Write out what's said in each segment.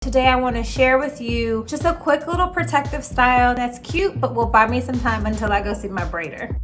Today I want to share with you just a quick little protective style that's cute but will buy me some time until I go see my braider.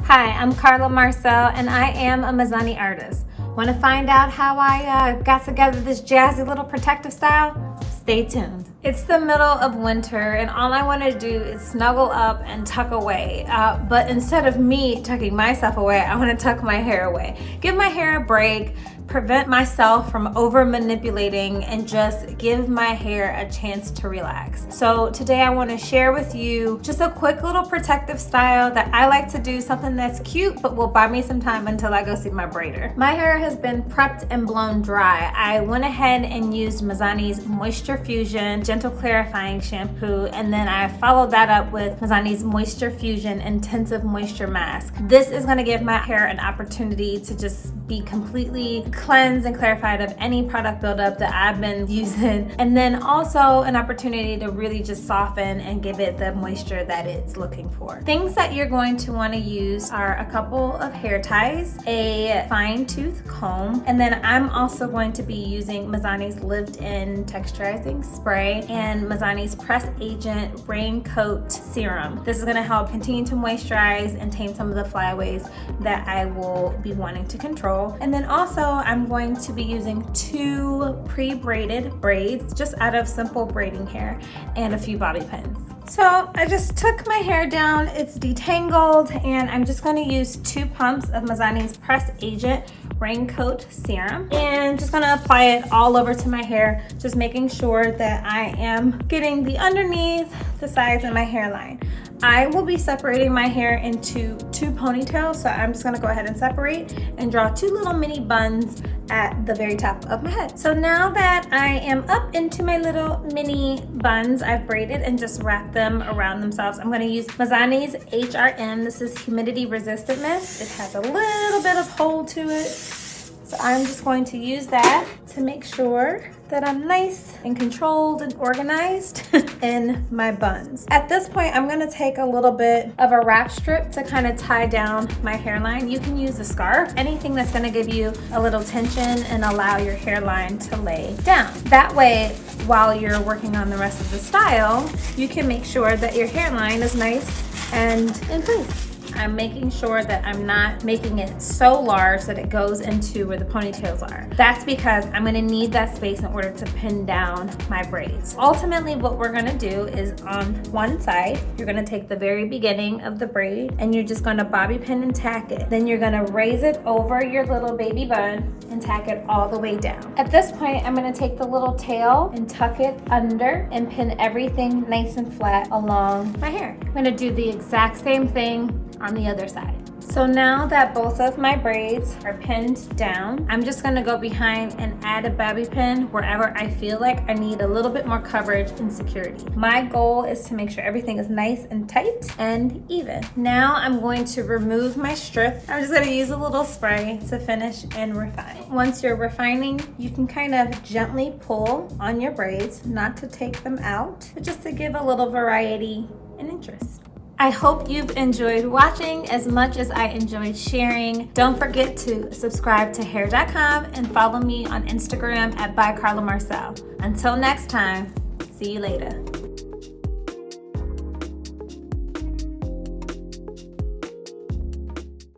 Hi, I'm Carla Marcelle and I am a Mizani artist. Want to find out how I got together this jazzy little protective style? Stay tuned. It's the middle of winter and all I want to do is snuggle up and tuck away. But instead of me tucking myself away, I want to tuck my hair away. Give my hair a break, prevent myself from over manipulating, and just give my hair a chance to relax. So today I want to share with you just a quick little protective style that I like to do, something that's cute but will buy me some time until I go see my braider. My hair has been prepped and blown dry. I went ahead and used Mizani's Moisture Fusion Gentle Clarifying Shampoo, and then I followed that up with Mizani's Moisture Fusion Intensive Moisture Mask. This is going to give my hair an opportunity to just be completely cleansed and clarified of any product buildup that I've been using, and then also an opportunity to really just soften and give it the moisture that it's looking for. Things that you're going to want to use are a couple of hair ties, a fine tooth comb, and then I'm also going to be using Mizani's Lived-In Texturizing Spray and Mizani's Press Agent Raincoat Serum. This is going to help continue to moisturize and tame some of the flyaways that I will be wanting to control. And then also I'm going to be using 2 pre-braided braids just out of simple braiding hair and a few bobby pins. So I just took my hair down, it's detangled, and I'm just going to use 2 pumps of Mizani's Press Agent Raincoat Serum and just going to apply it all over to my hair, just making sure that I am getting the underneath, the sides, and my hairline. I will be separating my hair into 2 ponytails, so I'm just going to go ahead and separate and draw 2 little mini buns at the very top of my head. So now that I am up into my little mini buns, I've braided and just wrapped them around themselves. I'm going to use Mizani's HRM. This is humidity resistant mist. It has a little bit of hold to it. So I'm just going to use that to make sure that I'm nice and controlled and organized in my buns. At this point, I'm gonna take a little bit of a wrap strip to kind of tie down my hairline. You can use a scarf, anything that's gonna give you a little tension and allow your hairline to lay down. That way, while you're working on the rest of the style, you can make sure that your hairline is nice and in place. I'm making sure that I'm not making it so large that it goes into where the ponytails are. That's because I'm gonna need that space in order to pin down my braids. Ultimately, what we're gonna do is on one side, you're gonna take the very beginning of the braid and you're just gonna bobby pin and tack it. Then you're gonna raise it over your little baby bun and tack it all the way down. At this point, I'm gonna take the little tail and tuck it under and pin everything nice and flat along my hair. I'm gonna do the exact same thing on the other side. So now that both of my braids are pinned down, I'm just gonna go behind and add a bobby pin wherever I feel like I need a little bit more coverage and security. My goal is to make sure everything is nice and tight and even. Now I'm going to remove my strip. I'm just gonna use a little spray to finish and refine. Once you're refining, you can kind of gently pull on your braids, not to take them out, but just to give a little variety and interest. I hope you've enjoyed watching as much as I enjoyed sharing. Don't forget to subscribe to Hair.com and follow me on Instagram at @Carla Marcelle. Until next time, see you later.